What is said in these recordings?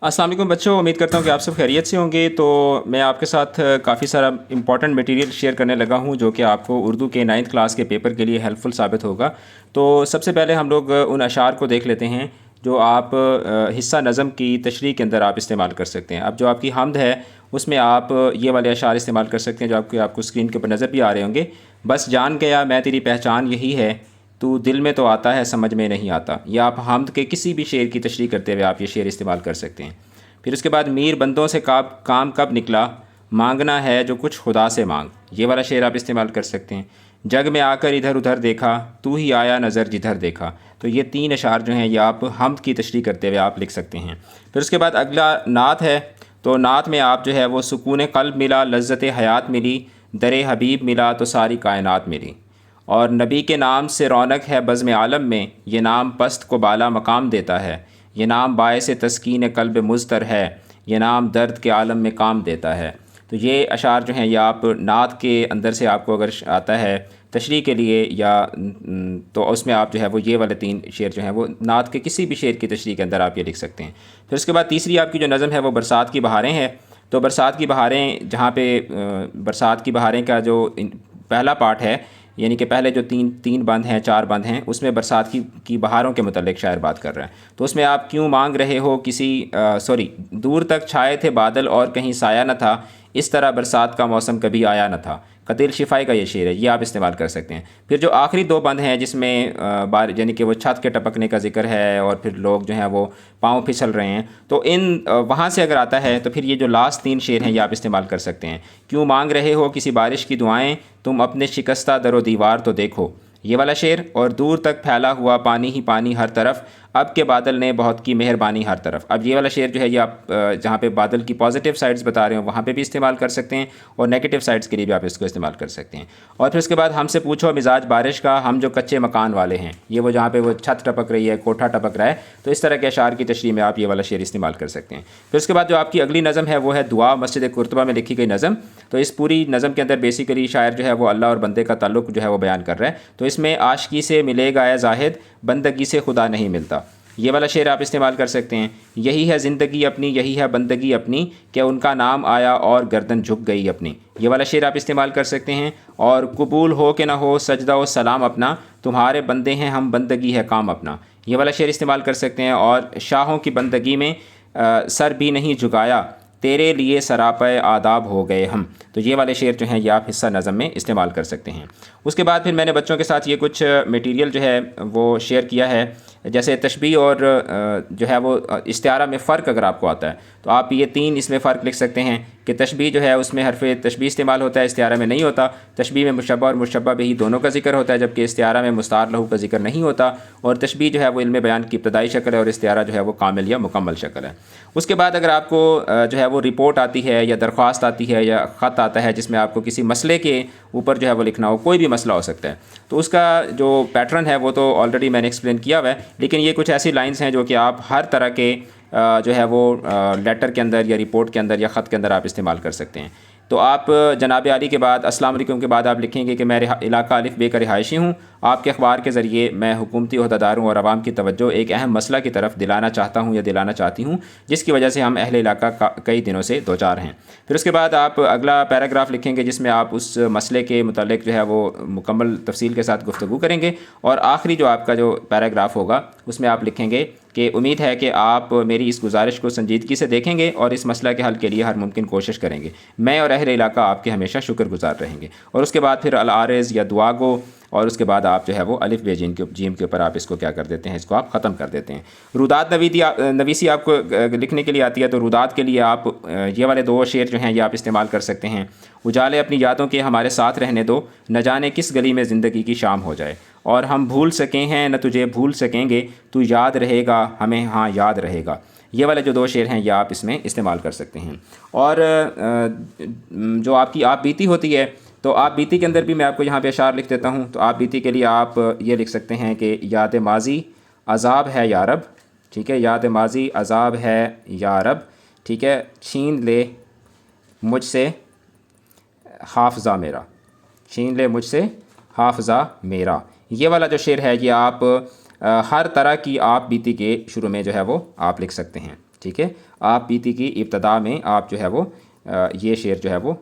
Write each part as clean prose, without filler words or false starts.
अस्सलाम वालेकुम बच्चों, उम्मीद करता हूँ कि आप सब खैरियत से होंगे। तो मैं आपके साथ काफ़ी सारा इंपॉर्टेंट मटेरियल शेयर करने लगा हूँ जो कि आपको उर्दू के 9th क्लास के पेपर के लिए हेल्पफुल साबित होगा। तो सबसे पहले हम लोग उन अशार को देख लेते हैं जो आप हिस्सा नज़म की तशरीह के अंदर आप इस्तेमाल कर सकते हैं। अब जो आपकी हमद है उसमें आप ये वाले अशार इस्तेमाल कर सकते हैं जो आपको स्क्रीन के ऊपर नज़र भी आ रहे होंगे। बस जान गया मैं तेरी पहचान यही है, तू दिल में तो आता है समझ में नहीं आता। या आप हमद के किसी भी शेर की तशरीह करते हुए आप ये शेर इस्तेमाल कर सकते हैं। फिर उसके बाद मीर बंदों से काम कब निकला, मांगना है जो कुछ खुदा से मांग, ये वाला शेर आप इस्तेमाल कर सकते हैं। जग में आकर इधर उधर देखा, तू ही आया नज़र जिधर देखा। तो ये 3 अशार जो हैं ये आप हमद की तशरीह करते हुए आप लिख सकते हैं। फिर उसके बाद अगला नात है। तो नात में आप जो है वो सुकून क़ल्ब मिला, लज्जत हयात मिली, दर हबीब मिला तो सारी कायनात मिली। और नबी के नाम से रौनक है बज़्म आलम में, ये नाम पस्त को बाला मकाम देता है। ये नाम बायस तस्कीन क़ल्ब मुज़तर है, ये नाम दर्द के आलम में काम देता है। तो ये अशार जो हैं ये आप नात के अंदर से आपको अगर आता है तशरीह के लिए या तो उसमें आप जो है वो ये वाले 3 शेर जो हैं वो नात के किसी भी शेर की तशरीह के अंदर आप ये लिख सकते हैं। फिर उसके बाद तीसरी आपकी जो नज़म है वो बरसात की बहारें हैं। तो बरसात की बहारें जहाँ पे बरसात की बहारें का जो पहला पार्ट है, यानी कि पहले जो तीन बंद हैं 4 बंद हैं, उसमें बरसात की बहारों के मुतल्लिक़ शायर बात कर रहा है। तो उसमें आप क्यों मांग रहे हो किसी दूर तक छाए थे बादल और कहीं साया न था, इस तरह बरसात का मौसम कभी आया न था। कतील शिफाई का ये शेर है, ये आप इस्तेमाल कर सकते हैं। फिर जो आखिरी 2 बंद हैं जिसमें यानी कि वो छत के टपकने का जिक्र है और फिर लोग जो हैं वो पाँव फिसल रहे हैं, तो इन वहाँ से अगर आता है तो फिर ये जो लास्ट 3 शेर हैं ये आप इस्तेमाल कर सकते हैं। क्यों मांग रहे हो किसी बारिश की दुआएं, तुम अपने शिकस्ता दरो दीवार तो देखो, ये वाला शेर। और दूर तक फैला हुआ पानी ही पानी हर तरफ, अब के बादल ने बहुत की मेहरबानी हर तरफ। अब ये वाला शेर जो है ये आप जहाँ पे बादल की पॉजिटिव साइड्स बता रहे हो वहाँ पे भी इस्तेमाल कर सकते हैं और नेगेटिव साइड्स के लिए भी आप इसको इस्तेमाल कर सकते हैं। और फिर उसके बाद हमसे पूछो मिजाज बारिश का, हम जो कच्चे मकान वाले हैं, ये वो जहाँ पे वो छत टपक रही है, कोठा टपक रहा है, तो इस तरह के अशार की तशरीह में आप ये वाला शेर इस्तेमाल कर सकते हैं। फिर उसके बाद जो आपकी अगली नज़म है वो है दुआ, मस्जिद कुर्तबा में लिखी गई नज़म। तो इस पूरी नज़म के अंदर बेसिकली शायर जो है वो अल्लाह और बंदे का ताल्लुक़ जो है वो बयान कर रहा है। तो इसमें आशिकी से मिलेगा ए ज़ाहिद, बंदगी से खुदा नहीं मिलता, ये वाला शेर आप इस्तेमाल कर सकते हैं। यही है ज़िंदगी अपनी, यही है बंदगी अपनी, कि उनका नाम आया और गर्दन झुक गई अपनी, ये वाला शेर आप इस्तेमाल कर सकते हैं। और कबूल हो कि ना हो सजदा व सलाम अपना, तुम्हारे बंदे हैं हम बंदगी है काम अपना, ये वाला शेर इस्तेमाल कर सकते हैं। और शाहों की बंदगी में सर भी नहीं झुकाया, तेरे लिए सरापे आदाब हो गए हम, तो ये वाले शेर जो हैं ये आप हिस्सा नज़म में इस्तेमाल कर सकते हैं। उसके बाद फिर मैंने बच्चों के साथ ये कुछ मटेरियल जो है वो शेयर किया है, जैसे तशबीह और जो है वो इस्तिआरा में फ़र्क अगर आपको आता है तो आप ये 3 इसमें फ़र्क लिख सकते हैं कि तशबीह जो है उसमें हरफ तशबीह इस्तेमाल होता है, इस्तिआरा में नहीं होता। तशबीह में मुशब्बह और मुशब्बह बिही दोनों का जिक्र होता है, जबकि इस्तिआरा में मुस्तार लहू का जिक्र नहीं होता। और तशबीह जो है वो इल्म बयान की इब्तदाई शक्ल है और इस्तिआरा जो है वो कामिल या मुकम्मल शक्ल है। उसके बाद अगर आपको जो है वो रिपोर्ट आती है या दरख्वास्त आती है या ख़त आता है जिसमें आपको किसी मसले के ऊपर जो है वो लिखना हो, कोई भी मसला हो सकता है, तो उसका जो पैटर्न है वो तो ऑलरेडी मैंने एक्सप्लेन किया हुआ है, लेकिन ये कुछ ऐसी लाइंस हैं जो कि आप हर तरह के जो है वो लेटर के अंदर या रिपोर्ट के अंदर या ख़त के अंदर आप इस्तेमाल कर सकते हैं। तो आप जनाब आली के बाद अस्सलाम वालेकुम के बाद आप लिखेंगे कि मैं इलाका अलिफ बे का रिहायशी हूँ, आपके अखबार के ज़रिए मैं हुकूमती ओहदेदारों और आवाम की तवज्जो एक अहम मसला की तरफ दिलाना चाहता हूँ या दिलाना चाहती हूँ, जिसकी वजह से हम अहले इलाका कई दिनों से दो चार हैं। फिर उसके बाद आप अगला पैराग्राफ लिखेंगे जिसमें आप उस मसले के मुतालिक जो है वो मुकम्मल तफसील के साथ गुफ्तगू करेंगे। और आखिरी जो आपका जो पैराग्राफ होगा उसमें आप लिखेंगे कि उम्मीद है कि आप मेरी इस गुजारिश को संजीदगी से देखेंगे और इस मसला के हल के लिए हर मुमकिन कोशिश करेंगे। मैं और अहले इलाका आपके हमेशा शुक्रगुजार रहेंगे। और उसके बाद फिर अल आरिज़ या दुआ गो, और उसके बाद आप जो है वो अलिफ बे जीम के ऊपर आप इसको क्या कर देते हैं, इसको आप ख़त्म कर देते हैं। रुदात नवीसी आपको लिखने के लिए आती है, तो रुदात के लिए आप ये वाले 2 शेर जो हैं ये आप इस्तेमाल कर सकते हैं। उजाले अपनी यादों के हमारे साथ रहने दो, न जाने किस गली में ज़िंदगी की शाम हो जाए, और हम भूल सके हैं न तुझे भूल सकेंगे, तू याद रहेगा हमें हाँ याद रहेगा। ये वाले जो 2 शेर हैं ये आप इसमें इस्तेमाल कर सकते हैं। और जो आपकी आप बीती होती है, तो आप बीती के अंदर भी मैं आपको यहाँ पे अशार लिख देता हूँ। तो आप बीती के लिए आप ये लिख सकते हैं कि याद माजी अज़ाब है या रब, ठीक है, याद माजी अज़ाब है या रब, ठीक है, छीन ले मुझसे हाफ़ज़ा मेरा, छीन ले मुझसे हाफ़ज़ा मेरा। ये वाला जो शेर है ये आप हर तरह की आप बीती के शुरू में जो है वो आप लिख सकते हैं। ٹھیک ہے، آپ پیتی کی ابتدا میں آپ جو ہے وہ یہ شعر جو ہے وہ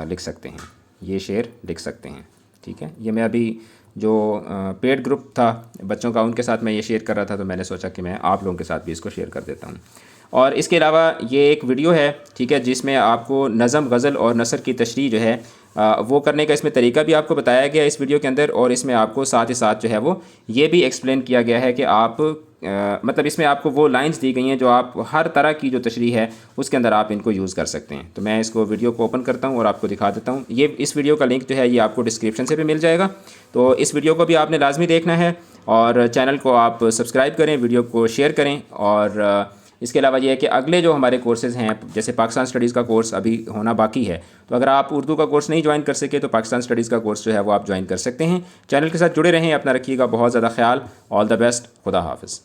لکھ سکتے ہیں، یہ شعر لکھ سکتے ہیں، ٹھیک ہے۔ یہ میں ابھی جو پیڈ گروپ تھا بچوں کا ان کے ساتھ میں یہ شیئر کر رہا تھا، تو میں نے سوچا کہ میں آپ لوگوں کے ساتھ بھی اس کو شیئر کر دیتا ہوں۔ اور اس کے علاوہ یہ ایک ویڈیو ہے، ٹھیک ہے، جس میں آپ کو نظم، غزل اور نثر کی تشریح جو ہے وہ کرنے کا اس میں طریقہ بھی آپ کو بتایا گیا ہے اس ویڈیو کے اندر، اور اس میں آپ کو ساتھ ہی ساتھ جو ہے وہ یہ بھی ایکسپلین کیا گیا ہے کہ آپ مطلب اس میں آپ کو وہ لائنز دی گئی ہیں جو آپ ہر طرح کی جو تشریح ہے اس کے اندر آپ ان کو یوز کر سکتے ہیں۔ تو میں اس کو ویڈیو کو اوپن کرتا ہوں اور آپ کو دکھا دیتا ہوں۔ یہ اس ویڈیو کا لنک جو ہے یہ آپ کو ڈسکرپشن سے بھی مل جائے گا، تو اس ویڈیو کو بھی آپ نے لازمی دیکھنا ہے، اور چینل کو آپ سبسکرائب کریں، ویڈیو کو شیئر کریں، اور اس کے علاوہ یہ ہے کہ اگلے جو ہمارے کورسز ہیں، جیسے پاکستان اسٹڈیز کا کورس ابھی ہونا باقی ہے، تو اگر آپ اردو کا کورس نہیں جوائن کر سکے تو پاکستان اسٹڈیز کا کورس جو ہے وہ آپ جوائن کر سکتے ہیں۔ چینل کے ساتھ جڑے رہیں، اپنا رکھیے گا بہت زیادہ خیال۔ آل دا بیسٹ، خدا حافظ۔